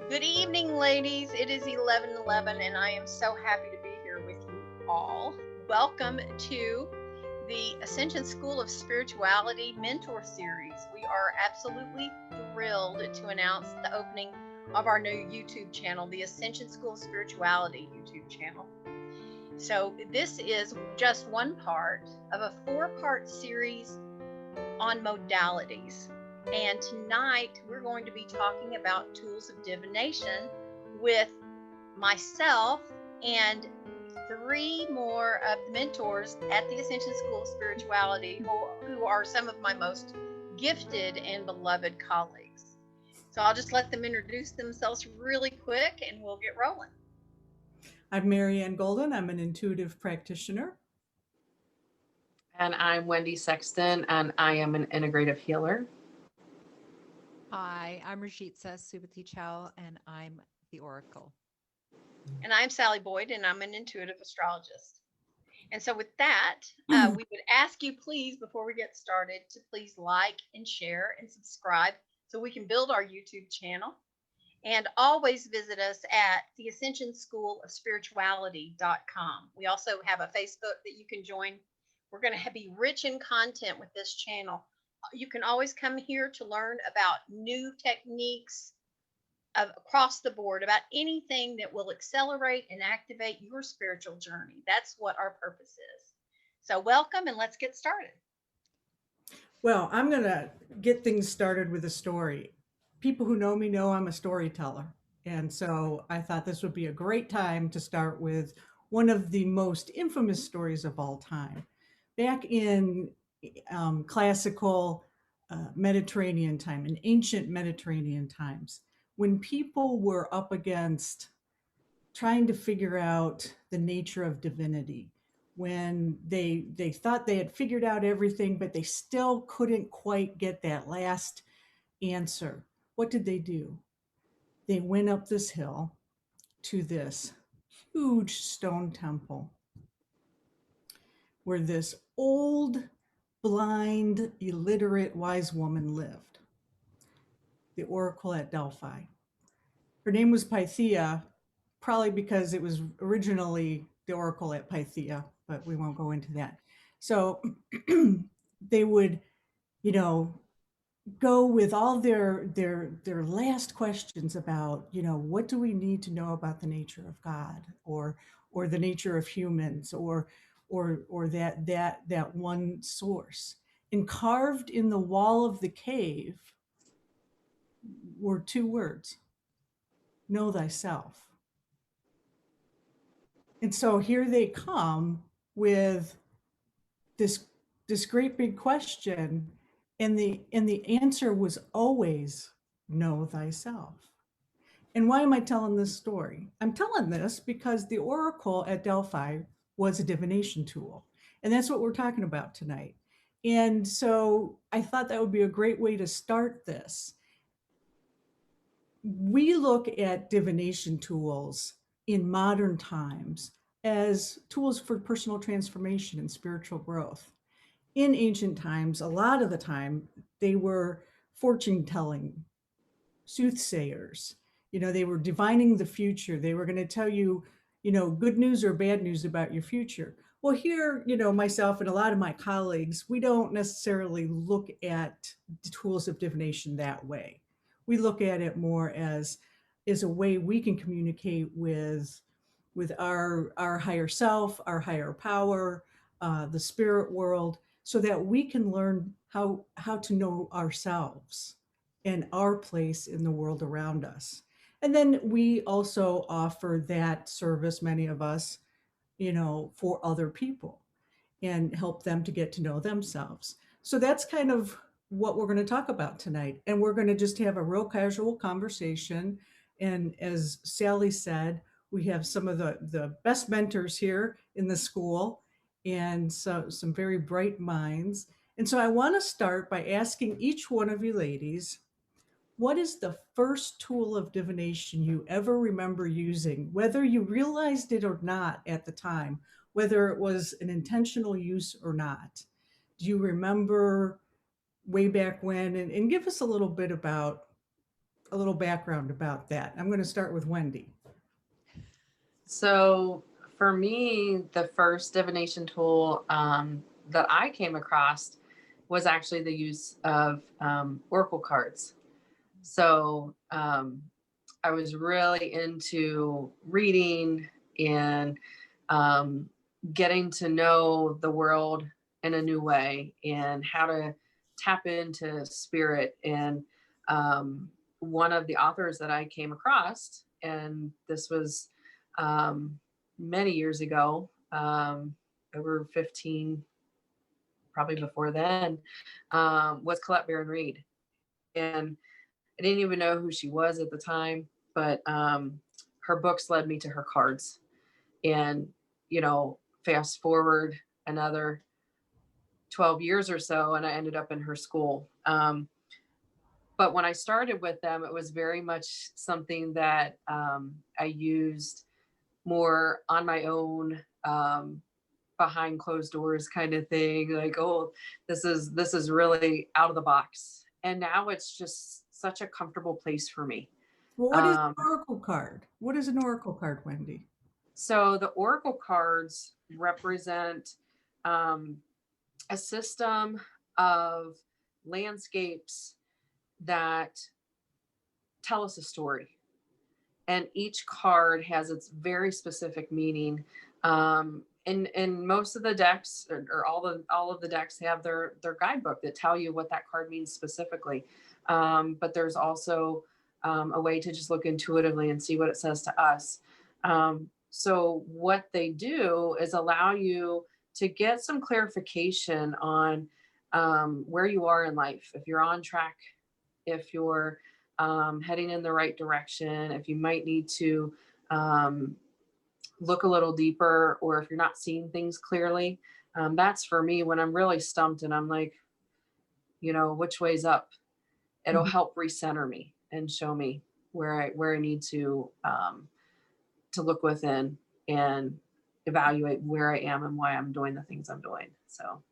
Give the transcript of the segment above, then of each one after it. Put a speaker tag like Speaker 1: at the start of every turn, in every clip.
Speaker 1: Good evening, ladies. It is 11:11, and I am so happy to be here with you all. Welcome to the Ascension School of Spirituality Mentor Series. We are absolutely thrilled to announce the opening of our new YouTube channel, the Ascension School of Spirituality YouTube channel. So, this is just one part of a four-part series on modalities. And tonight we're going to be talking about tools of divination with myself and three more of the mentors at the Ascension School of Spirituality who are some of my most gifted and beloved colleagues. So I'll just let them introduce themselves really quick and we'll get rolling.
Speaker 2: I'm Marianne Goldyn. I'm an intuitive practitioner.
Speaker 3: And I'm Wendi Sexton, and I am an integrative healer.
Speaker 4: Hi, I'm Ruzica Subotic-Howell, and I'm the Oracle.
Speaker 1: And I'm Sally Boyd, and I'm an intuitive astrologist. And so, with that, we would ask you, please, before we get started, to please like and share and subscribe so we can build our YouTube channel. And always visit us at the Ascension School of Spirituality.com. We also have a Facebook that you can join. We're going to be rich in content with this channel. You can always come here to learn about new techniques across the board, about anything that will accelerate and activate your spiritual journey. That's what our purpose is. So welcome, and let's get started.
Speaker 2: Well, I'm going to get things started with a story. People who know me know I'm a storyteller. And so I thought this would be a great time to start with one of the most infamous stories of all time. Back in classical Mediterranean time, in ancient Mediterranean times, when people were up against trying to figure out the nature of divinity, when they thought they had figured out everything, but they still couldn't quite get that last answer, what did they do? They went up this hill to this huge stone temple where this old, blind, illiterate, wise woman lived, the oracle at Delphi. Her name was Pythia, probably because it was originally the oracle at Pythia, but we won't go into that. So they would, you know, go with all their last questions about, what do we need to know about the nature of God, or the nature of humans, or that one source. And carved in the wall of the cave were two words: know thyself. And so here they come with this great big question, and the answer was always know thyself. And why am I telling this story? I'm telling this because the oracle at Delphi was a divination tool, and that's what we're talking about tonight. And so I thought that would be a great way to start this. We look at divination tools in modern times as tools for personal transformation and spiritual growth. In ancient times, a lot of the time, they were fortune telling, soothsayers. They were divining the future. They were going to tell you, good news or bad news about your future. Well, here, myself and a lot of my colleagues, we don't necessarily look at the tools of divination that way. We look at it more as a way we can communicate with our higher self, our higher power, the spirit world, so that we can learn how to know ourselves and our place in the world around us. And then we also offer that service, many of us, for other people, and help them to get to know themselves. So that's kind of what we're going to talk about tonight. And we're going to just have a real casual conversation. And as Sally said, we have some of the best mentors here in the school, and so some very bright minds. And so I want to start by asking each one of you ladies, what is the first tool of divination you ever remember using, whether you realized it or not at the time, whether it was an intentional use or not? Do you remember way back when? And give us a little bit about a little background about that. I'm going to start with Wendi.
Speaker 3: So for me, the first divination tool that I came across was actually the use of oracle cards. So I was really into reading and getting to know the world in a new way and how to tap into spirit. And one of the authors that I came across, and this was many years ago, over 15, probably before then, was Colette Baron Reed. And I didn't even know who she was at the time, but her books led me to her cards. And, fast forward another 12 years or so, and I ended up in her school. But when I started with them, it was very much something that I used more on my own, behind closed doors kind of thing. Like, oh, this is really out of the box. And now it's just such a comfortable place for me.
Speaker 2: Well, what is an oracle card? What is an oracle card, Wendi?
Speaker 3: So the oracle cards represent a system of landscapes that tell us a story. And each card has its very specific meaning. And most of the decks, or all of the decks, have their guidebook that tell you what that card means specifically. But there's also a way to just look intuitively and see what it says to us. So what they do is allow you to get some clarification on where you are in life, if you're on track, if you're heading in the right direction, if you might need to look a little deeper, or if you're not seeing things clearly. That's for me when I'm really stumped and I'm like, which way's up? It'll help recenter me and show me where I need to look within and evaluate where I am and why I'm doing the things I'm doing. So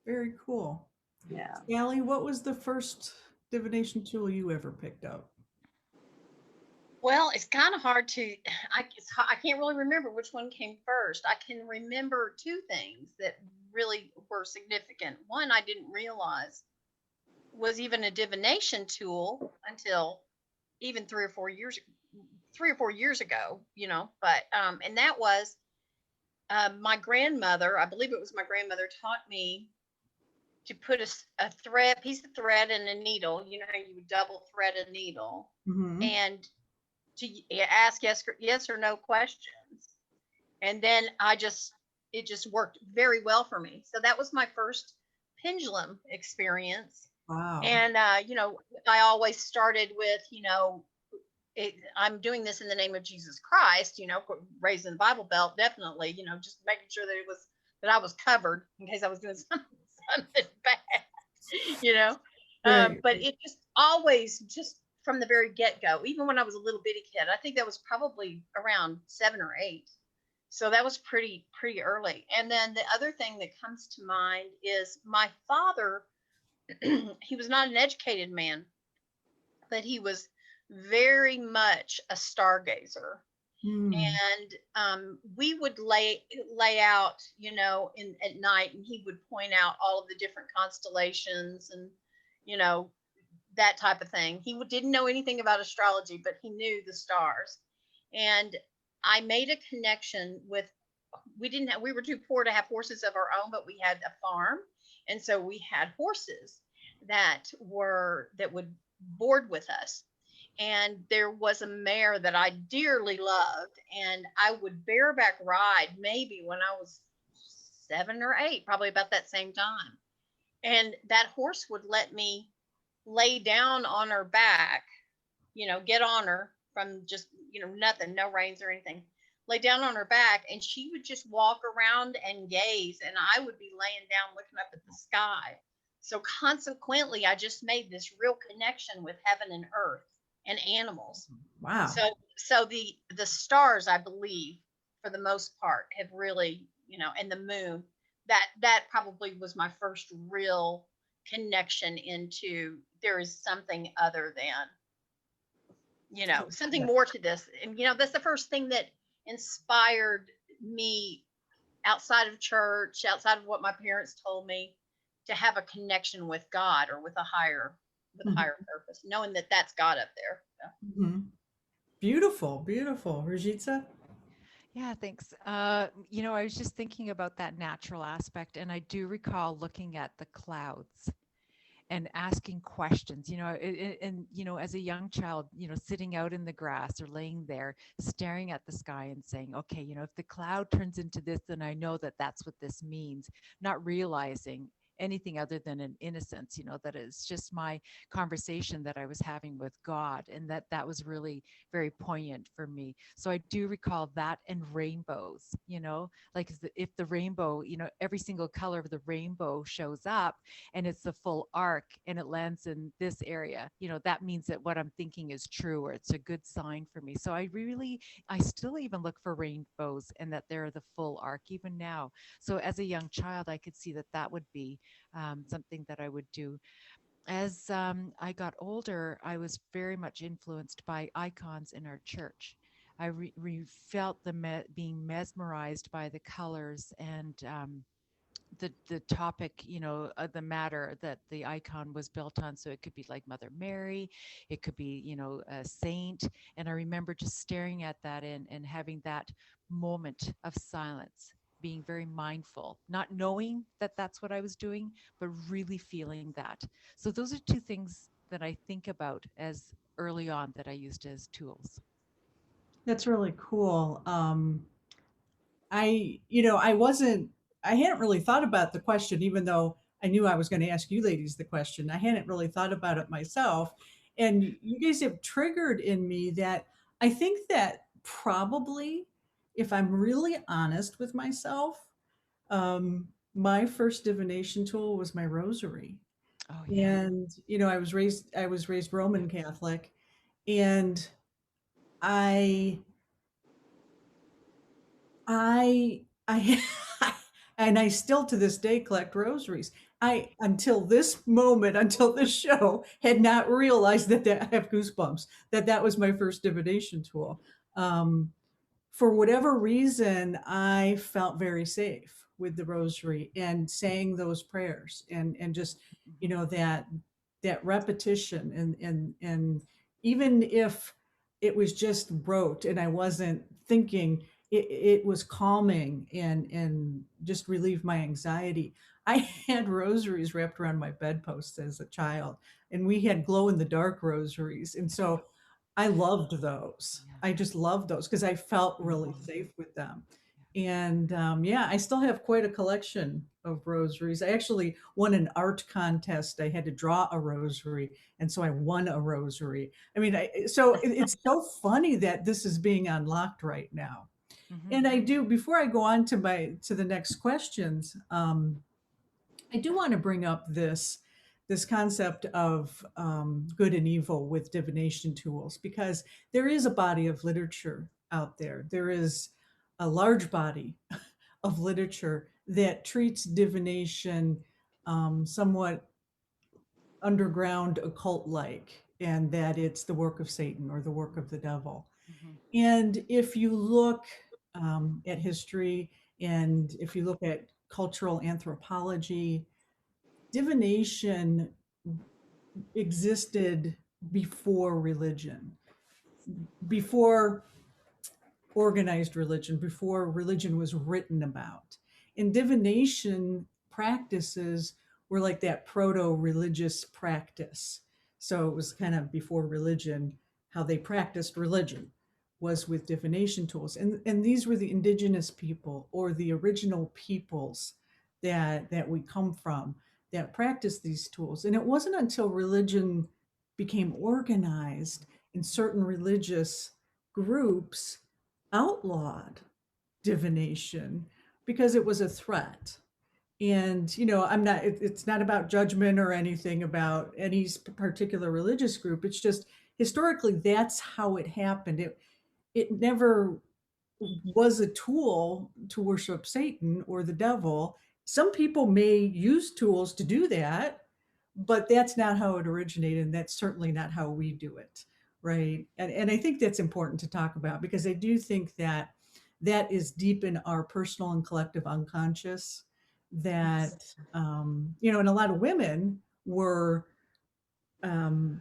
Speaker 2: very cool.
Speaker 3: Yeah.
Speaker 2: Sally, what was the first divination tool you ever picked up?
Speaker 1: Well, it's kind of hard to, I can't really remember which one came first. I can remember two things that really were significant. One, I didn't realize was even a divination tool until even 3 or 4 years ago, but, and that was my grandmother, I believe it was my grandmother, taught me to put a piece of thread and a needle, how you would double thread a needle, and to ask yes or no questions. And then it just worked very well for me. So that was my first pendulum experience.
Speaker 2: Wow.
Speaker 1: And, I always started with, I'm doing this in the name of Jesus Christ, raising the Bible belt, definitely, just making sure that I was covered in case I was doing something bad,
Speaker 2: Right.
Speaker 1: But it just always, just from the very get-go, even when I was a little bitty kid, I think that was probably around 7 or 8. So that was pretty early. And then the other thing that comes to mind is my father. He was not an educated man, but he was very much a stargazer. And we would lay out, at night, and he would point out all of the different constellations and, that type of thing. He didn't know anything about astrology, but he knew the stars. And I made a connection with, we were too poor to have horses of our own, but we had a farm. And so we had horses that would board with us. And there was a mare that I dearly loved, and I would bareback ride maybe when I was 7 or 8, probably about that same time. And that horse would let me lay down on her back, get on her from just, nothing, no reins or anything, lay down on her back, and she would just walk around and gaze, and I would be laying down looking up at the sky. So consequently, I just made this real connection with heaven and earth and animals.
Speaker 2: Wow.
Speaker 1: So the stars, I believe, for the most part, have really, and the moon, that probably was my first real connection into there is something other than something
Speaker 2: Yeah.
Speaker 1: more to this. And, that's the first thing that inspired me outside of church, outside of what my parents told me, to have a connection with God or with a
Speaker 2: Mhm.
Speaker 1: higher purpose, knowing that that's God up there.
Speaker 2: Mhm. Beautiful, beautiful. Rajitza?
Speaker 4: Yeah, thanks. I was just thinking about that natural aspect, and I do recall looking at the clouds and asking questions, and, as a young child, sitting out in the grass or laying there, staring at the sky and saying, okay, if the cloud turns into this, then I know that that's what this means, not realizing anything other than an innocence, that it's just my conversation that I was having with God, and that was really very poignant for me. So I do recall that, and rainbows, like if the rainbow, every single color of the rainbow shows up and it's the full arc and it lands in this area, that means that what I'm thinking is true, or it's a good sign for me. So I still even look for rainbows and that they're the full arc even now. So as a young child, I could see that that would be something that I would do. As I got older, I was very much influenced by icons in our church. I felt being mesmerized by the colors and the topic, the matter that the icon was built on. So it could be like Mother Mary, it could be, a saint. And I remember just staring at that and having that moment of silence, being very mindful, not knowing that that's what I was doing, but really feeling that. So those are two things that I think about as early on that I used as tools.
Speaker 2: That's really cool. I wasn't, I hadn't really thought about the question, even though I knew I was going to ask you ladies the question. I hadn't really thought about it myself. And you guys have triggered in me that I think that probably, if I'm really honest with myself, my first divination tool was my rosary.
Speaker 4: Oh, yeah.
Speaker 2: And, I was raised Roman Catholic, and I I and I still to this day collect rosaries. I until this moment, until this show, had not realized that I have goosebumps, that was my first divination tool. Um, for whatever reason, I felt very safe with the rosary and saying those prayers, and just,
Speaker 4: Mhm.
Speaker 2: that repetition, and even if it was just rote and I wasn't thinking, it was calming and just relieved my anxiety. I had rosaries wrapped around my bedpost as a child, and we had glow in the dark rosaries. And so I loved those.
Speaker 4: Yeah.
Speaker 2: I just loved those because I felt really
Speaker 4: Mhm.
Speaker 2: safe with them. And yeah, I still have quite a collection of rosaries. I actually won an art contest. I had to draw a rosary, and so I won a rosary. I mean, it's so funny that this is being unlocked right now.
Speaker 4: Mhm.
Speaker 2: And I do, before I go on to the next questions, I do want to bring up this concept of good and evil with divination tools, because there is a body of literature out there. There is a large body of literature that treats divination somewhat underground occult like, and that it's the work of Satan or the work of the devil.
Speaker 4: Mhm.
Speaker 2: And if you look at history, and if you look at cultural anthropology, divination existed before religion, before organized religion, before religion was written about. And divination practices were like that proto religious practice. So it was kind of before religion, how they practiced religion was with divination tools. And these were the indigenous people or the original peoples that we come from that practiced these tools. And it wasn't until religion became organized in certain religious groups outlawed divination because it was a threat. And I'm not, it's not about judgment or anything about any particular religious group. It's just historically that's how it happened. It never was a tool to worship Satan or the devil. Some people may use tools to do that, but that's not how it originated, and that's certainly not how we do it. right. And I think that's important to talk about, because I do think that that is deep in our personal and collective unconscious, that, and a lot of women were um,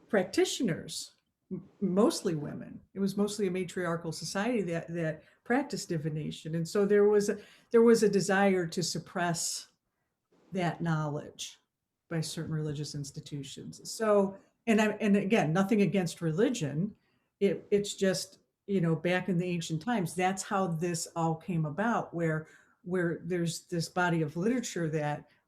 Speaker 2: practitioners, mostly women. It was mostly a matriarchal society that practiced divination, and so there was a desire to suppress that knowledge by certain religious institutions. So, and again, nothing against religion. It's just, back in the ancient times, that's how this all came about, where there's this body of literature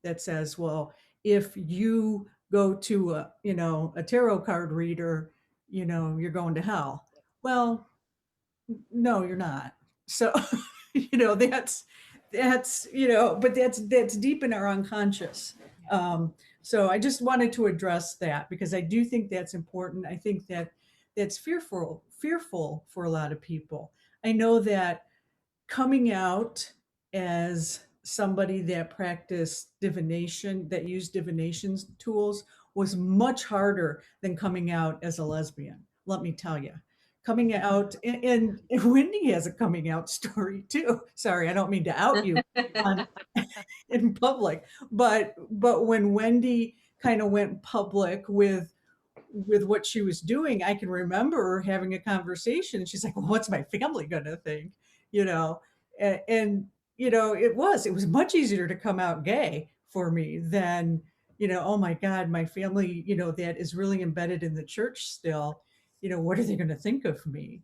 Speaker 2: that says, well, if you go to a tarot card reader, you're going to hell. Well, no, you're not. So, but that's deep in our unconscious. So I just wanted to address that, because I do think that's important. I think that's fearful for a lot of people. I know that coming out as somebody that practiced divination, that used divination tools, was much harder than coming out as a lesbian. Let me tell you, coming out, and Wendi has a coming out story too. Sorry, I don't mean to out you on, in public, but when Wendi kind of went public with what she was doing, I can remember having a conversation. She's like, "Well, what's my family going to think?" You know, and it was much easier to come out gay for me than, oh my God, my family, that is really embedded in the church still. What are they going to think of me?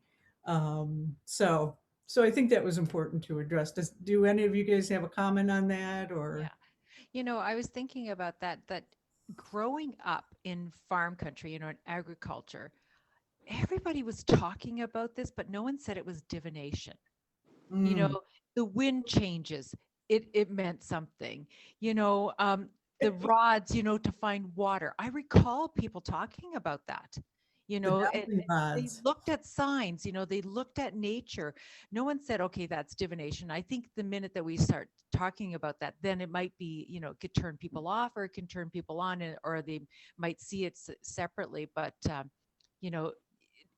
Speaker 2: So I think that was important to address. Do any of you guys have a comment on that,
Speaker 4: Yeah.
Speaker 2: or?
Speaker 4: I was thinking about that growing up in farm country, in agriculture, everybody was talking about this, but no one said it was divination. You
Speaker 2: Mm.
Speaker 4: know, the wind changes. It meant something. You know, the rods, to find water. I recall people talking about that.
Speaker 2: The
Speaker 4: And
Speaker 2: dowsing
Speaker 4: they
Speaker 2: rods.
Speaker 4: looked at signs. They looked at nature. No one said, "Okay, that's divination." I think the minute that we start talking about that, then it might be, it could turn people off, or it can turn people on, or they might see it separately. But you know,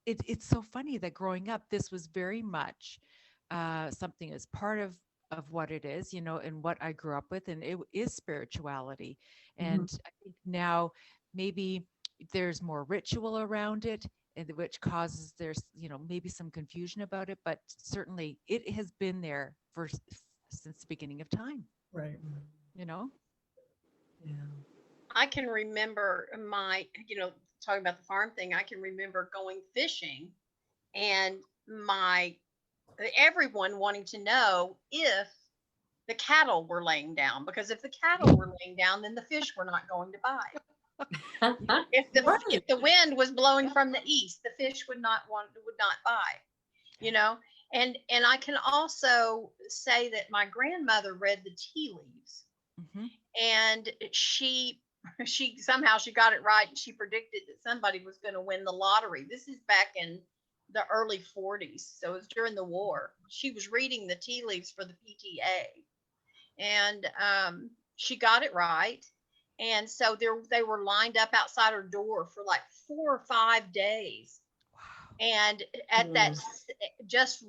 Speaker 4: it's so funny that growing up, this was very much something as part of what it is, and what I grew up with, and it is spirituality.
Speaker 2: Mhm.
Speaker 4: And I think now maybe there's more ritual around it, and which causes there's maybe some confusion about it, but certainly it has been there since the beginning of time.
Speaker 2: Right.
Speaker 4: You know.
Speaker 3: Yeah.
Speaker 1: I can remember talking about the farm thing, I can remember going fishing and my everyone wanting to know if the cattle were laying down, because if the cattle were laying down, then the fish were not going to bite. If
Speaker 2: Right.
Speaker 1: the wind was blowing from the east, the fish would not bite. You know, and I can also say that my grandmother read the tea leaves,
Speaker 4: Hmm.
Speaker 1: and she somehow she got it right, and she predicted that somebody was going to win the lottery. This is back in the early 40s, so it was during the war. She was reading the tea leaves for the PTA, and she got it right. And so they were lined up outside her door for like 4 or 5 days.
Speaker 4: Wow.
Speaker 1: And at that, just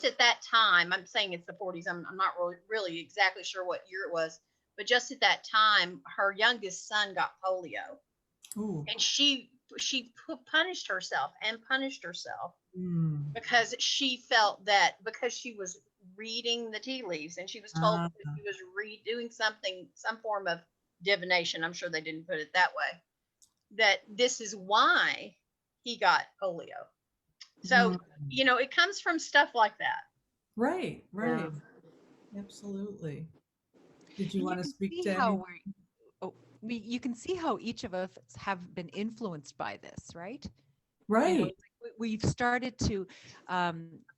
Speaker 1: at that time, I'm saying it's the 40s. I'm not really exactly sure what year it was, but just at that time, her youngest son got polio,
Speaker 2: Ooh.
Speaker 1: and she punished herself
Speaker 2: Mm.
Speaker 1: because she felt that because she was reading the tea leaves, and she was told
Speaker 2: Ah,
Speaker 1: that she was doing something, some form of divination. I'm sure they didn't put it that way. That this is why he got polio. So
Speaker 2: mm.
Speaker 1: it comes from stuff like that.
Speaker 2: Right,
Speaker 3: Yeah.
Speaker 2: right. Absolutely. Did you
Speaker 4: And you
Speaker 2: want to
Speaker 4: can
Speaker 2: speak
Speaker 4: see
Speaker 2: to
Speaker 4: how
Speaker 2: any?
Speaker 4: you can see how each of us have been influenced by this, right?
Speaker 2: Right.
Speaker 4: It's like we've started to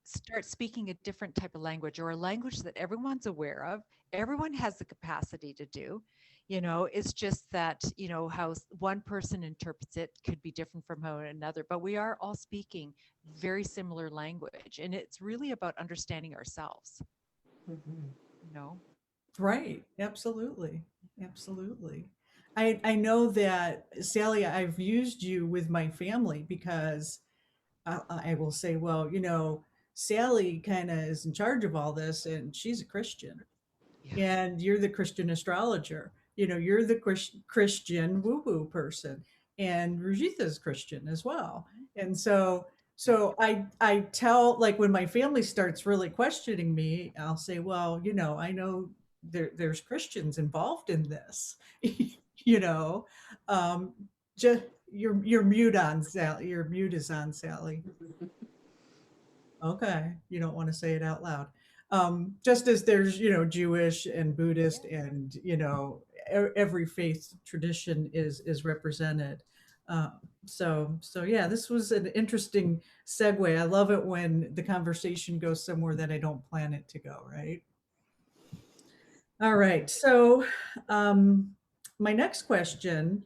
Speaker 4: start speaking a different type of language, or a language that everyone's aware of. Everyone has the capacity to do. It's just that, how one person interprets it could be different from how another, but we are all speaking very similar language. And it's really about understanding ourselves,
Speaker 3: Mhm.
Speaker 4: you know?
Speaker 2: Right. Absolutely. Absolutely. I know that, Sally, I've used you with my family because I will say, well, Sally kind of is in charge of all this and she's a Christian,
Speaker 4: Yeah.
Speaker 2: and you're the Christian astrologer. You're the Christian woo woo person, and Ruzica's Christian as well. And so I tell, like, when my family starts really questioning me, I'll say, well, I know there's Christians involved in this. you know, um, just your mute on, Sally. Your mute is on, Sally. Okay, you don't want to say it out loud. Just as there's, Jewish and Buddhist and, every faith tradition is represented. Uh, so yeah, this was an interesting segue. I love it when the conversation goes somewhere that I don't plan it to go, right? All right. So, um, my next question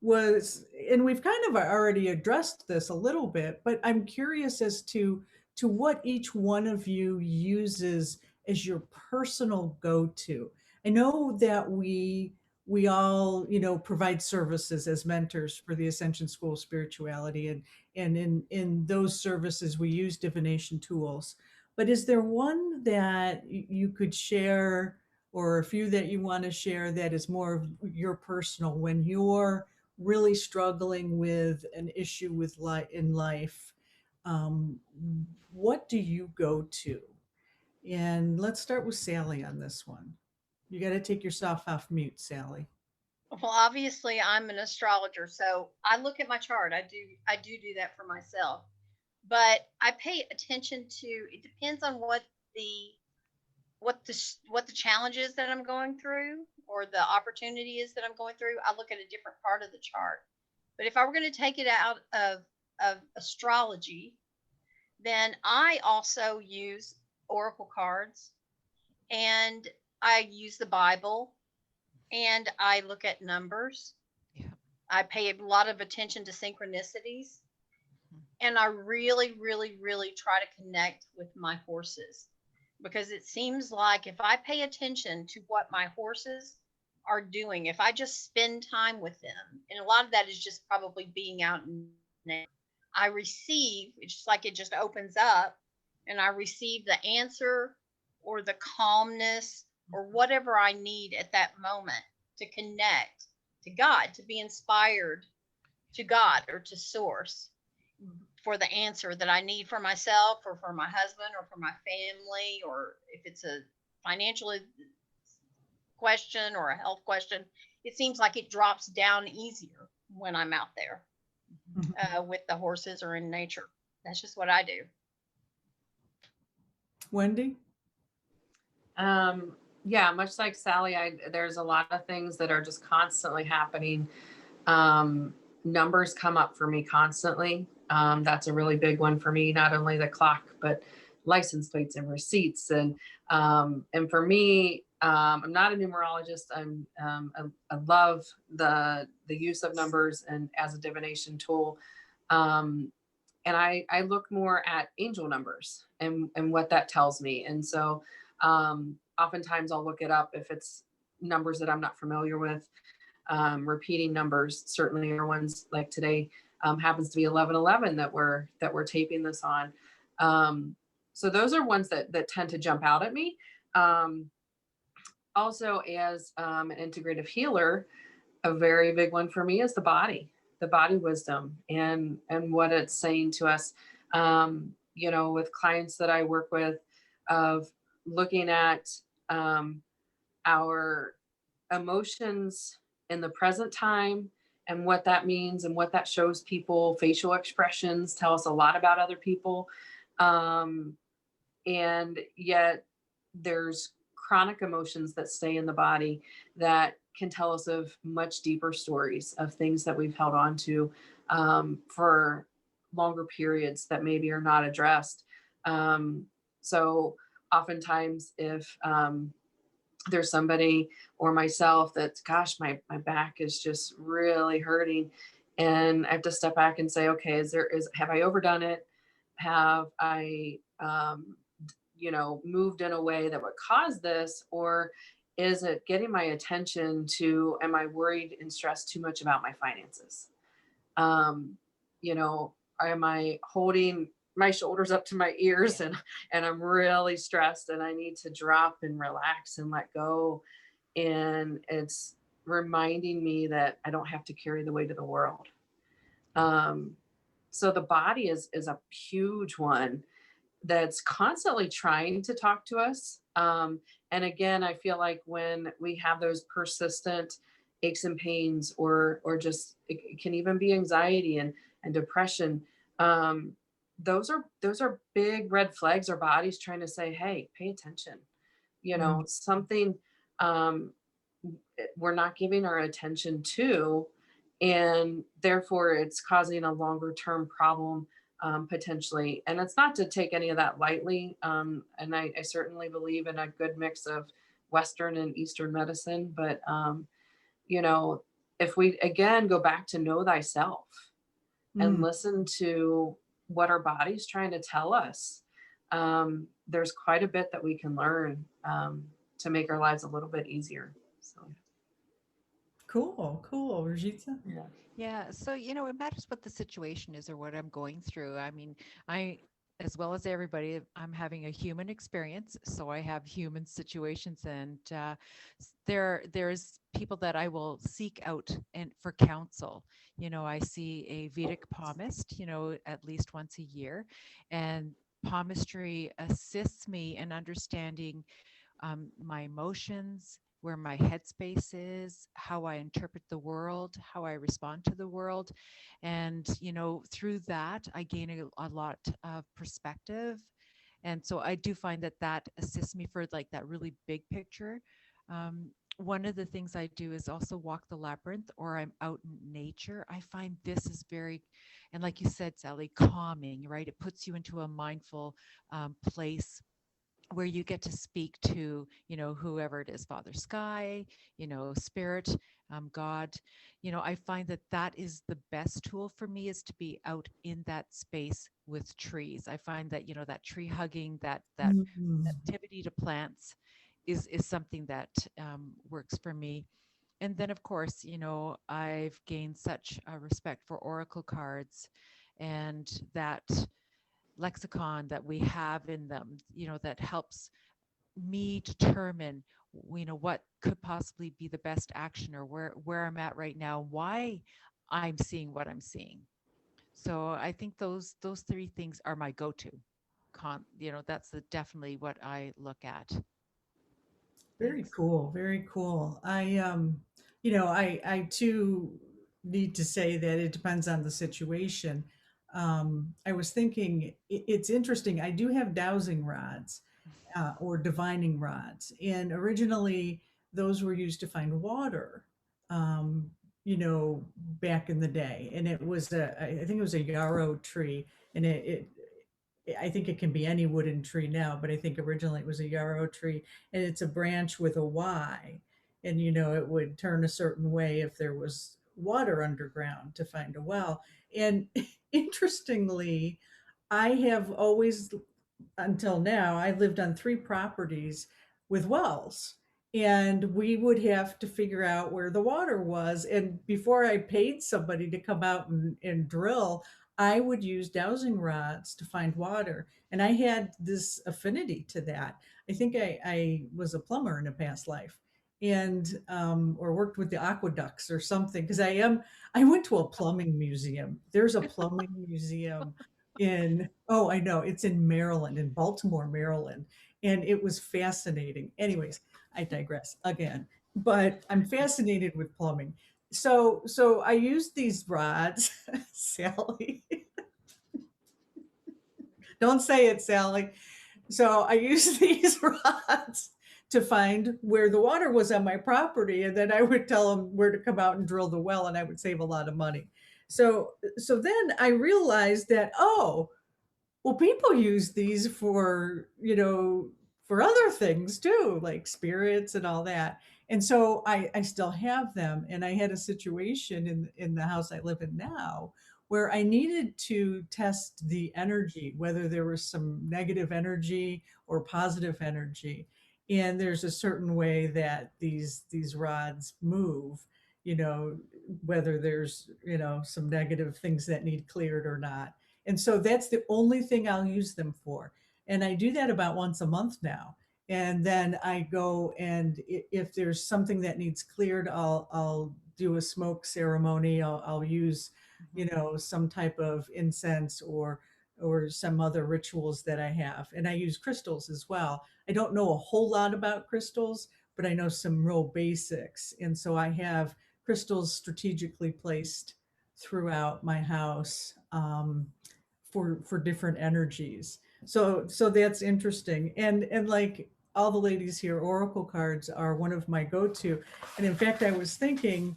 Speaker 2: was, and we've kind of already addressed this a little bit, but I'm curious as to what each one of you uses as your personal go-to. I know that we all, provide services as mentors for the Ascension School of Spirituality, and in those services we use divination tools. But is there one that you could share, or a few that you want to share, that is more of your personal, when you're really struggling with an issue with in life? um, what do you go to? And let's start with Sally on this one. You got to take yourself off mute, Sally.
Speaker 1: Well, obviously, I'm an astrologer, so I look at my chart. I do that for myself, but I pay attention to. It depends on the what the challenge is that I'm going through, or the opportunity is that I'm going through. I look at a different part of the chart. But if I were going to take it out of astrology, then I also use oracle cards, and I use the Bible, and I look at numbers.
Speaker 4: Yeah.
Speaker 1: I pay a lot of attention to synchronicities, and I really, really, really try to connect with my horses, because it seems like if I pay attention to what my horses are doing, if I just spend time with them, and a lot of that is just probably being out in nature, I receive, it's just like it just opens up, and I receive the answer or the calmness or whatever I need at that moment to connect to God, to be inspired to God or to source for the answer that I need for myself or for my husband or for my family, or if it's a financial question or a health question. It seems like it drops down easier when I'm out there with the horses or in nature. That's just what I do.
Speaker 2: Wendy?
Speaker 3: Yeah, much like Sally, there's a lot of things that are just constantly happening. Numbers come up for me constantly. That's a really big one for me, not only the clock, but license plates and receipts. And for me, I'm not a numerologist. I love the use of numbers and as a divination tool. And I look more at angel numbers and what that tells me. And so oftentimes I'll look it up if it's numbers that I'm not familiar with. Repeating numbers certainly are ones, like today happens to be 1111 that we're taping this on. So those are ones that tend to jump out at me. Also, as an integrative healer, a very big one for me is the body wisdom and what it's saying to us. With clients that I work with, of looking at our emotions in the present time and what that means and what that shows people. Facial expressions tell us a lot about other people. And yet there's chronic emotions that stay in the body that can tell us of much deeper stories of things that we've held on to for longer periods that maybe are not addressed. So oftentimes if there's somebody or myself that's, gosh, my back is just really hurting, and I have to step back and say, okay, have I overdone it? Have I moved in a way that would cause this? Or is it getting my attention to, am I worried and stressed too much about my finances? Um, you know, am I holding my shoulders up to my ears,
Speaker 4: Yeah.
Speaker 3: and I'm really stressed and I need to drop and relax and let go. And it's reminding me that I don't have to carry the weight of the world. Um, so the body is a huge one that's constantly trying to talk to us. And again, I feel like when we have those persistent aches and pains, or just it can even be anxiety and depression, um, those are big red flags. Our body's trying to say, "Hey, pay attention."
Speaker 2: Mm.
Speaker 3: Something um, we're not giving our attention to, and therefore it's causing a longer term problem, potentially. And it's not to take any of that lightly. And I certainly believe in a good mix of Western and Eastern medicine. But, you know, if we again go back to know thyself and
Speaker 2: Mm.
Speaker 3: listen to what our body's trying to tell us, there's quite a bit that we can learn, to make our lives a little bit easier. So,
Speaker 2: Cool, cool, Ruzica.
Speaker 3: yeah.
Speaker 4: Yeah. So, it matters what the situation is or what I'm going through. I mean, as well as everybody, I'm having a human experience. So I have human situations, and there's people that I will seek out and for counsel. I see a Vedic palmist, at least once a year, and palmistry assists me in understanding my emotions, where my headspace is, how I interpret the world, how I respond to the world. And, through that, I gain a lot of perspective. And so I do find that that assists me for like that really big picture. One of the things I do is also walk the labyrinth, or I'm out in nature. I find this is very, and like you said, Sally, calming, right? It puts you into a mindful place where you get to speak to, whoever it is, Father Sky, Spirit, God. I find that that is the best tool for me, is to be out in that space with trees. I find that, that tree hugging, that
Speaker 2: Mm.
Speaker 4: activity to plants is something that works for me. And then, of course, I've gained such a respect for oracle cards, and that lexicon that we have in them, that helps me determine, what could possibly be the best action, or where I'm at right now, why I'm seeing what I'm seeing. So I think those three things are my go-to. That's definitely what I look at.
Speaker 2: Very
Speaker 4: Thanks.
Speaker 2: cool, very cool. I too need to say that it depends on the situation. I was thinking it's interesting. I do have dowsing rods, or divining rods, and originally those were used to find water. Um, back in the day, and it was I think it was a yarrow tree, and I think it can be any wooden tree now, but I think originally it was a yarrow tree, and it's a branch with a Y, and it would turn a certain way if there was water underground to find a well. And interestingly, I have always, until now, I lived on 3 properties with wells, and we would have to figure out where the water was, and before I paid somebody to come out and drill, I would use dowsing rods to find water, and I had this affinity to that. I think I was a plumber in a past life, and or worked with the aqueducts or something, because I went to a plumbing museum. There's a plumbing museum in, oh, I know, it's in Maryland, in Baltimore, Maryland, and it was fascinating. Anyways, I digress again, but I'm fascinated with plumbing. So I use these rods, Sally. Don't say it, Sally. So I use these rods to find where the water was on my property, and then I would tell them where to come out and drill the well, and I would save a lot of money. So then I realized that, oh, well, people use these for, for other things too, like spirits and all that. And so I still have them. And I had a situation in the house I live in now where I needed to test the energy, whether there was some negative energy or positive energy. and there's a certain way that these rods move, you know, whether there's, you know, some negative things that need cleared or not. And so that's the only thing I'll use them for. And I do that about once a month now. And then I go and if there's something that needs cleared, I'll do a smoke ceremony. I'll use, you
Speaker 4: Mhm.
Speaker 2: know, some type of incense or some other rituals that I have. And I use crystals as well. I don't know a whole lot about crystals, but I know some real basics. And so I have crystals strategically placed throughout my house, for different energies. So that's interesting. And like all the ladies here, oracle cards are one of my go-to. And in fact, I was thinking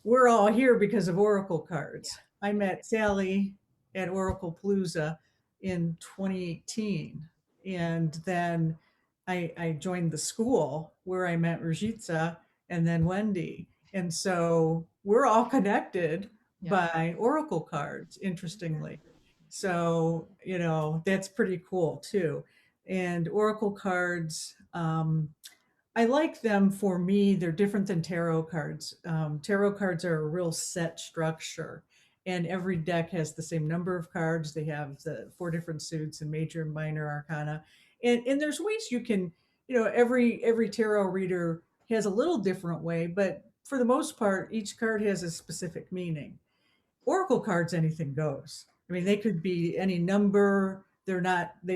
Speaker 2: we're all here because of oracle cards. I met Sally at Oracle Palooza in 2018, and then I joined the school where I met Ruzica and then Wendi. And so we're all connected
Speaker 4: Yeah.
Speaker 2: by oracle cards, interestingly. So, you know, that's pretty cool too. And oracle cards, I like them. For me, they're different than tarot cards. Tarot cards are a real set structure, and every deck has the same number of cards. They have the four different suits and major and minor arcana, and there's ways you can, you know, every tarot reader has a little different way, but for the most part, each card has a specific meaning. Oracle cards, anything goes. I mean, they could be any number. They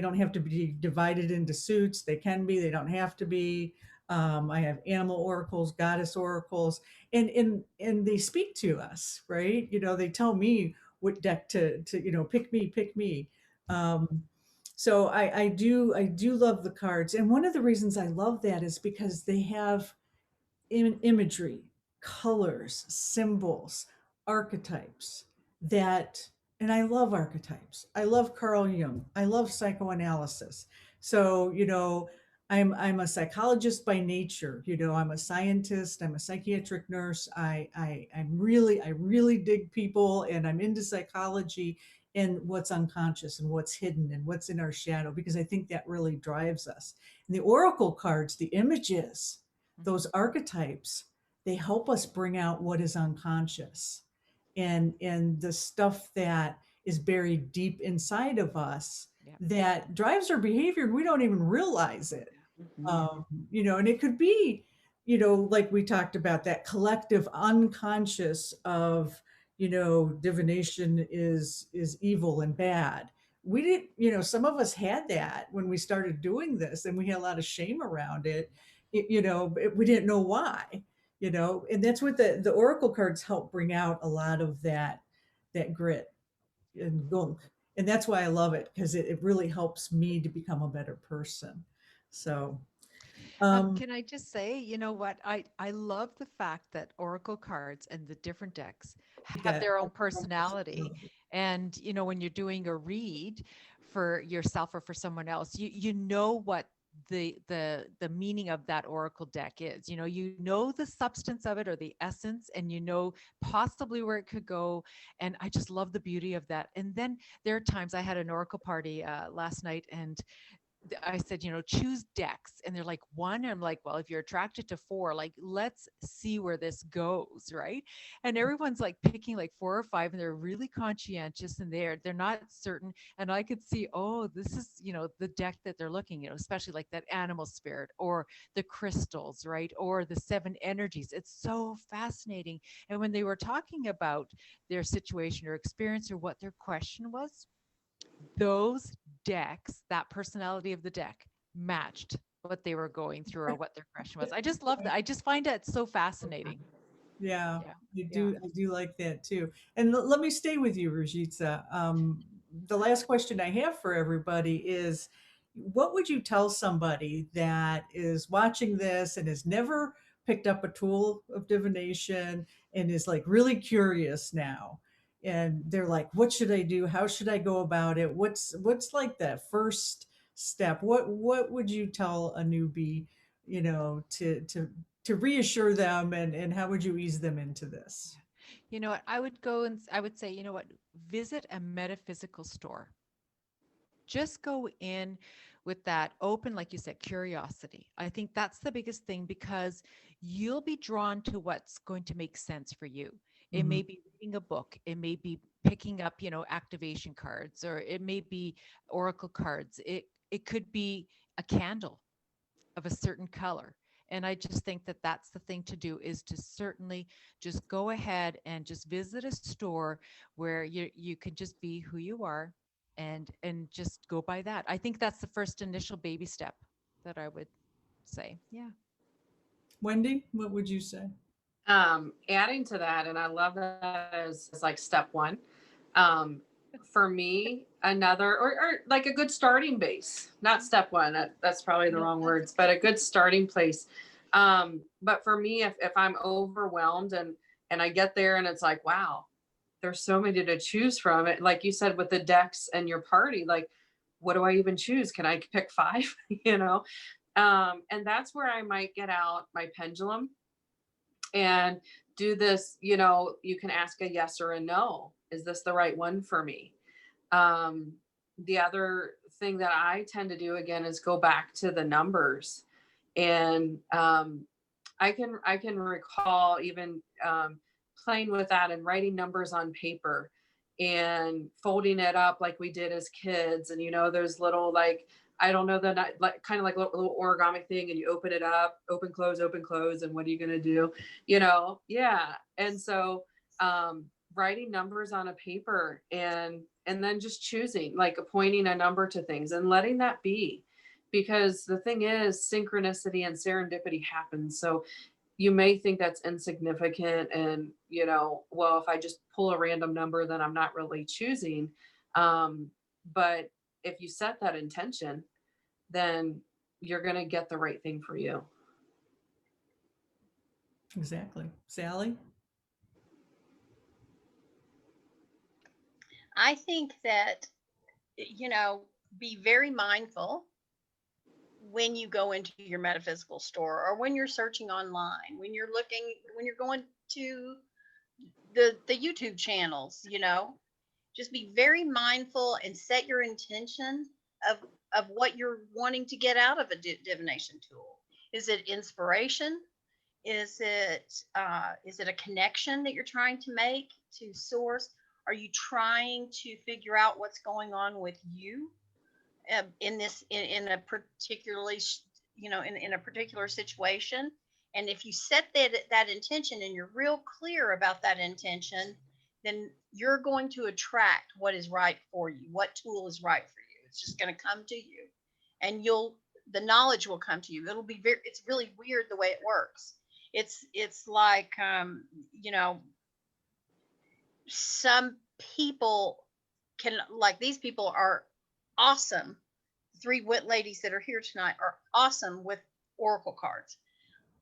Speaker 2: don't have to be divided into suits. They can be, they don't have to be. I have animal oracles, goddess oracles, and they speak to us, right? You know, they tell me what deck to, you know, pick me. Um, so I do love the cards. And one of the reasons I love that is because they have imagery, colors, symbols, archetypes that, and I love archetypes. I love Carl Jung. I love psychoanalysis. So, you know, I'm a psychologist by nature. You know, I'm a scientist. I'm a psychiatric nurse. I really dig people, and I'm into psychology and what's unconscious and what's hidden and what's in our shadow, because I think that really drives us. And the oracle cards, the images, those
Speaker 4: Mhm.
Speaker 2: archetypes, they help us bring out what is unconscious, and the stuff that is buried deep inside of us
Speaker 4: Yeah.
Speaker 2: that drives our behavior and we don't even realize it.
Speaker 3: Mhm.
Speaker 2: You know, and it could be, you know, like we talked about, that collective unconscious of, you know, divination is evil and bad. We didn't, you know, some of us had that when we started doing this, and we had a lot of shame around it. You know, we didn't know why, you know, and that's what the oracle cards help bring out, a lot of that grit and gunk. And that's why I love it, because it really helps me to become a better person. So
Speaker 4: Can I just say, you know what? I love the fact that Oracle cards and the different decks have
Speaker 2: that
Speaker 4: their own personality. And, you know, when you're doing a read for yourself or for someone else, you know what the meaning of that oracle deck is. You know the substance of it or the essence, and you know possibly where it could go. And I just love the beauty of that. And then there are times I had an oracle party last night, and I said, choose decks. And they're like, one. And I'm like, well, if you're attracted to four, like, let's see where this goes. Right. And everyone's like picking like four or five, and they're really conscientious, and they're not certain. And I could see, oh, this is, the deck that they're looking, especially like that animal spirit or the crystals, right. Or the seven energies. It's so fascinating. And when they were talking about their situation or experience or what their question was, those decks, that personality of the deck matched what they were going through or what their question was. I just love that. I just find it so fascinating.
Speaker 2: Yeah,
Speaker 4: Yeah.
Speaker 2: I
Speaker 4: Yeah.
Speaker 2: do. I do like that too. And let me stay with you, Rajitza. The last question I have for everybody is, what would you tell somebody that is watching this and has never picked up a tool of divination and is like really curious now? And they're like, what should I do? How should I go about it? What's like that first step? What would you tell a newbie, to reassure them, and how would you ease them into this?
Speaker 4: You know what? I would go and I would say, visit a metaphysical store. Just go in with that open, like you said, curiosity. I think that's the biggest thing, because you'll be drawn to what's going to make sense for you. It
Speaker 2: Mhm.
Speaker 4: may be reading a book, it may be picking up, activation cards, or it may be oracle cards. It could be a candle of a certain color. And I just think that that's the thing to do, is to certainly just go ahead and just visit a store where you can just be who you are, and just go by that. I think that's the first initial baby step that I would say. Yeah.
Speaker 2: Wendy, what would you say?
Speaker 3: Adding to that, and I love that as like step one. Um, for me, another or like a good starting base, not step one. That's probably the
Speaker 1: No,
Speaker 3: wrong
Speaker 1: that's
Speaker 3: words, but a good starting place. But for me, if I'm overwhelmed and I get there and it's like, wow, there's so many to choose from. It, like you said, with the decks and your party, like, what do I even choose? Can I pick five? you know, and that's where I might get out my pendulum and do this. You can ask a yes or a no. Is this the right one for me? um, the other thing that I tend to do again is go back to the numbers. And I can recall even playing with that and writing numbers on paper and folding it up like we did as kids. And those little, like, I don't know, the like kind of like little origami thing, and you open it up, open close, and what are you gonna do? Yeah. And so writing numbers on a paper, and then just choosing, like, appointing a number to things and letting that be, because the thing is, synchronicity and serendipity happens. So you may think that's insignificant, and well, if I just pull a random number, then I'm not really choosing. But if you set that intention, then you're going to get the right thing for you.
Speaker 2: Exactly. Sally?
Speaker 1: I think that, be very mindful when you go into your metaphysical store, or when you're searching online, when you're going to the YouTube channels, just be very mindful and set your intention of what you're wanting to get out of a divination tool. Is it inspiration? Is it a connection that you're trying to make to source? Are you trying to figure out what's going on with you in this in a particularly in a particular situation? And if you set that intention and you're real clear about that intention, then you're going to attract what is right for you, what tool is right for you. It's just going to come to you, and the knowledge will come to you. It's really weird the way it works. It's like some people can, like, these people are awesome. Three wit ladies that are here tonight are awesome with oracle cards.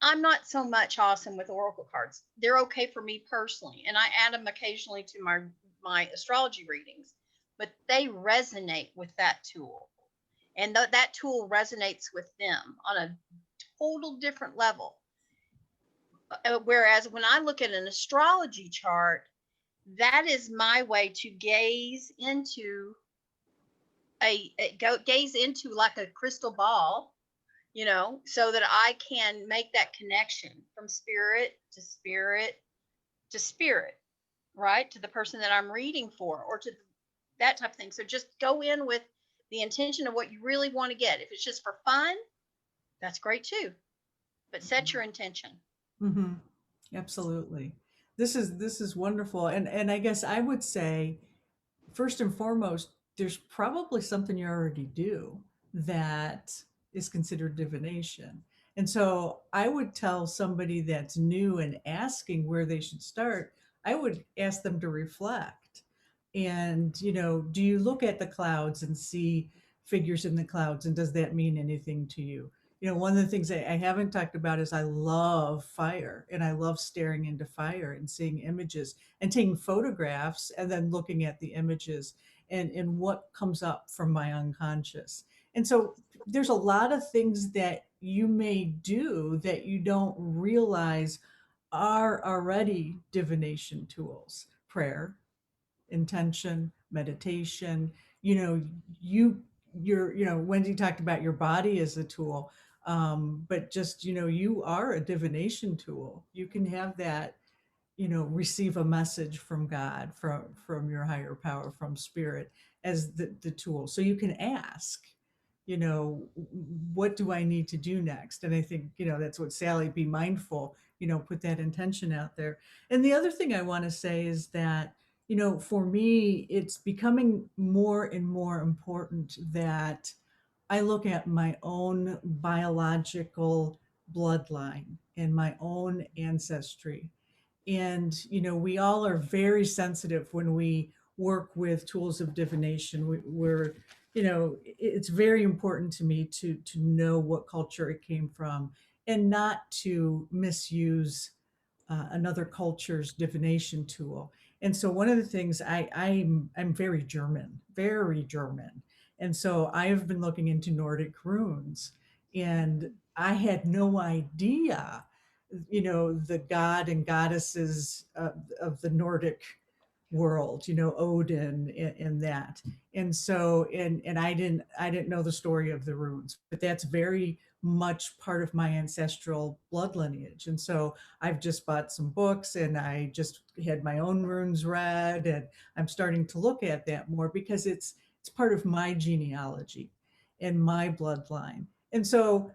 Speaker 1: I'm not so much awesome with oracle cards. They're okay for me personally, and I add them occasionally to my astrology readings, but they resonate with that tool, and that tool resonates with them on a total different level. Whereas when I look at an astrology chart, that is my way to gaze into gaze into like a crystal ball, so that I can make that connection from spirit to spirit to spirit, right? To the person that I'm reading for, or to that type of thing. So just go in with the intention of what you really want to get. If it's just for fun, that's great too. But set your intention.
Speaker 2: Mm-hmm. Absolutely. This is wonderful. And I guess I would say, first and foremost, there's probably something you already do that is considered divination. And so I would tell somebody that's new and asking where they should start, I would ask them to reflect. And, do you look at the clouds and see figures in the clouds? And does that mean anything to you? One of the things I haven't talked about is I love fire, and I love staring into fire and seeing images and taking photographs and then looking at the images and what comes up from my unconscious. And so there's a lot of things that you may do that you don't realize are already divination tools. Prayer, intention, meditation, you know, you Wendi talked about your body as a tool, but just, you are a divination tool. You can have that, receive a message from God, from your higher power, from spirit as the tool. So you can ask, what do I need to do next? And I think, that's what Sally, be mindful, put that intention out there. And the other thing I want to say is that, for me, it's becoming more and more important that I look at my own biological bloodline and my own ancestry. And, we all are very sensitive when we work with tools of divination. We're, it's very important to me to know what culture it came from and not to misuse another culture's divination tool. And so one of the things I'm very German. And so I have been looking into Nordic runes, and I had no idea, the god and goddesses of the Nordic world, Odin and that. And so, and I didn't know the story of the runes, but that's very much part of my ancestral blood lineage. And so I've just bought some books, and I just had my own runes read, and I'm starting to look at that more because it's part of my genealogy and my bloodline. And so,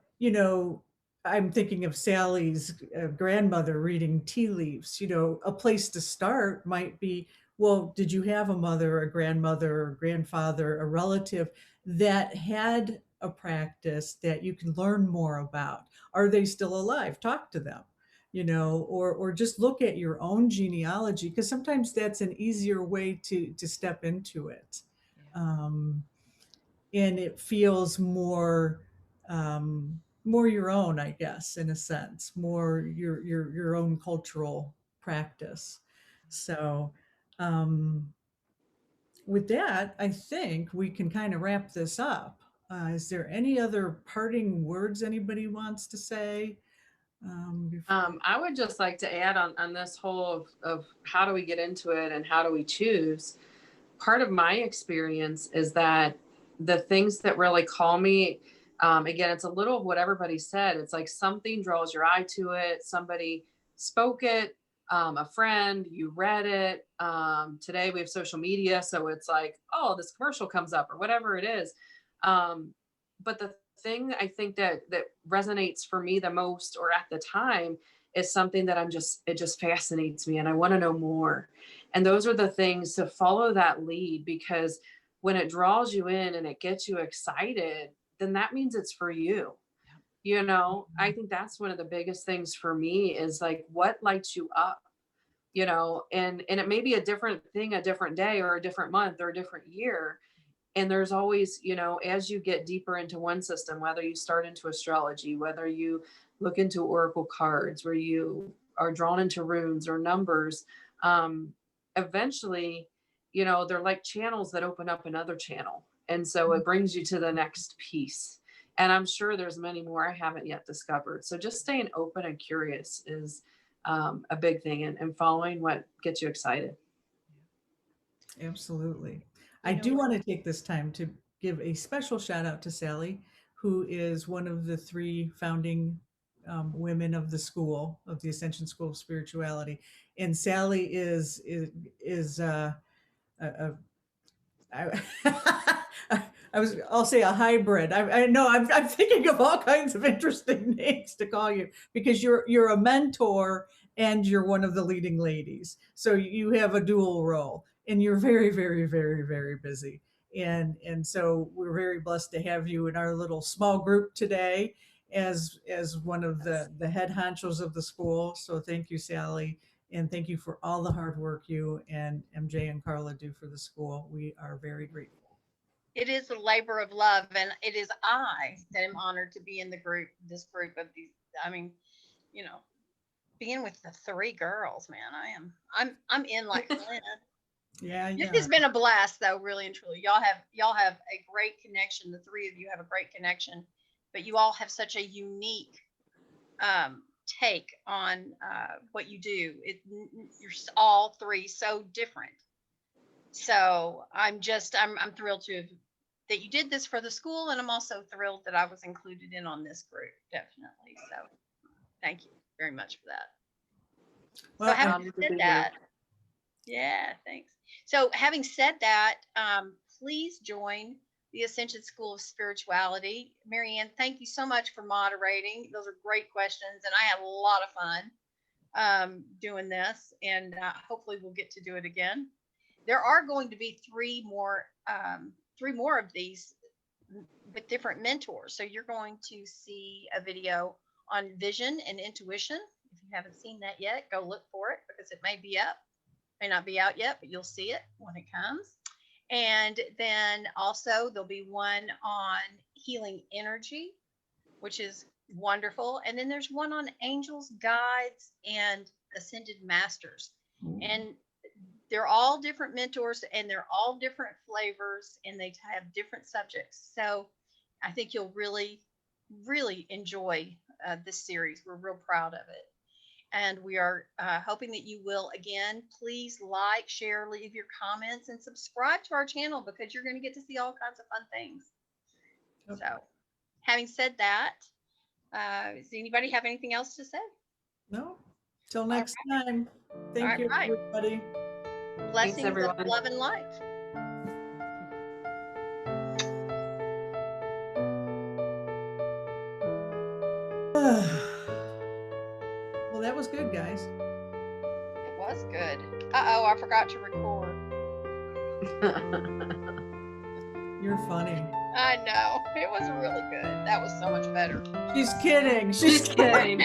Speaker 2: I'm thinking of Sally's grandmother reading tea leaves. A place to start might be, well, did you have a mother, a grandmother, or grandfather, a relative that had a practice that you can learn more about? Are they still alive? Talk to them, or just look at your own genealogy, because sometimes that's an easier way to step into it.
Speaker 4: Yeah.
Speaker 2: And it feels more your own, I guess, in a sense, more your own cultural practice. So um, with that, I think we can kind of wrap this up. Is there any other parting words anybody wants to say? Before?
Speaker 3: I would just like to add on this whole of how do we get into it and how do we choose. Part of my experience is that the things that really call me, again, it's a little of what everybody said. It's like something draws your eye to it. Somebody spoke it, a friend, you read it. Today we have social media. So it's like, oh, this commercial comes up or whatever it is. But the thing I think that resonates for me the most, or at the time, is something that it just fascinates me and I want to know more. And those are the things to follow that lead, because when it draws you in and it gets you excited, then that means it's for you. I think that's one of the biggest things for me is like, what lights you up, and it may be a different thing, a different day or a different month or a different year. And there's always, as you get deeper into one system, whether you start into astrology, whether you look into oracle cards, where you are drawn into runes or numbers, eventually, they're like channels that open up another channel. And so it brings you to the next piece. And I'm sure there's many more I haven't yet discovered. So just staying open and curious is a big thing, and following what gets you excited.
Speaker 2: Absolutely. I do want to take this time to give a special shout out to Sally, who is one of the 3 founding women of the school, of the Ascension School of Spirituality. And Sally is a I, I'll say a hybrid. I know I'm thinking of all kinds of interesting names to call you, because you're a mentor and you're one of the leading ladies. So you have a dual role, and you're very, very, very, very busy. And so we're very blessed to have you in our little small group today as one of the head honchos of the school. So thank you, Sally. And thank you for all the hard work you and MJ and Carla do for the school. We are very grateful.
Speaker 1: It is a labor of love, and it is I that am honored to be in this group of these. I mean, you know, being with the 3 girls, man, I'm in like Flint.
Speaker 2: Yeah,
Speaker 1: It
Speaker 2: yeah.
Speaker 1: has been a blast, though, really and truly. Y'all have a great connection. The 3 of you have a great connection, but you all have such a unique take on what you do. You're all 3 so different. So I'm thrilled to have that you did this for the school, and I'm also thrilled that I was included in on this group. Definitely. So thank you very much for that.
Speaker 2: Well,
Speaker 1: So having
Speaker 3: to
Speaker 1: said
Speaker 3: be
Speaker 1: that, yeah, thanks. So having said that, please join the Ascension School of Spirituality. Marianne, thank you so much for moderating. Those are great questions, and I had a lot of fun doing this, and hopefully we'll get to do it again. There are going to be three more of these with different mentors. So you're going to see a video on vision and intuition. If you haven't seen that yet, go look for it, because it may be up, may not be out yet, but you'll see it when it comes. And then also there'll be one on healing energy, which is wonderful. And then there's one on angels, guides, and ascended masters. And they're all different mentors, and they're all different flavors, and they have different subjects. So I think you'll really, really enjoy this series. We're real proud of it. And we are hoping that you will, again, please like, share, leave your comments, and subscribe to our channel, because you're going to get to see all kinds of fun things.
Speaker 2: Yep.
Speaker 1: So having said that, does anybody have anything else to say?
Speaker 2: No. Till next time. Thank
Speaker 1: All
Speaker 2: you,
Speaker 1: right.
Speaker 2: everybody.
Speaker 1: Blessings of
Speaker 3: everyone.
Speaker 1: love and light.
Speaker 2: Well, that was good, guys.
Speaker 1: It was good. Uh-oh, I forgot to record.
Speaker 2: You're funny.
Speaker 1: I know. It was really good. That was so much better.
Speaker 2: She's kidding.
Speaker 3: She's kidding.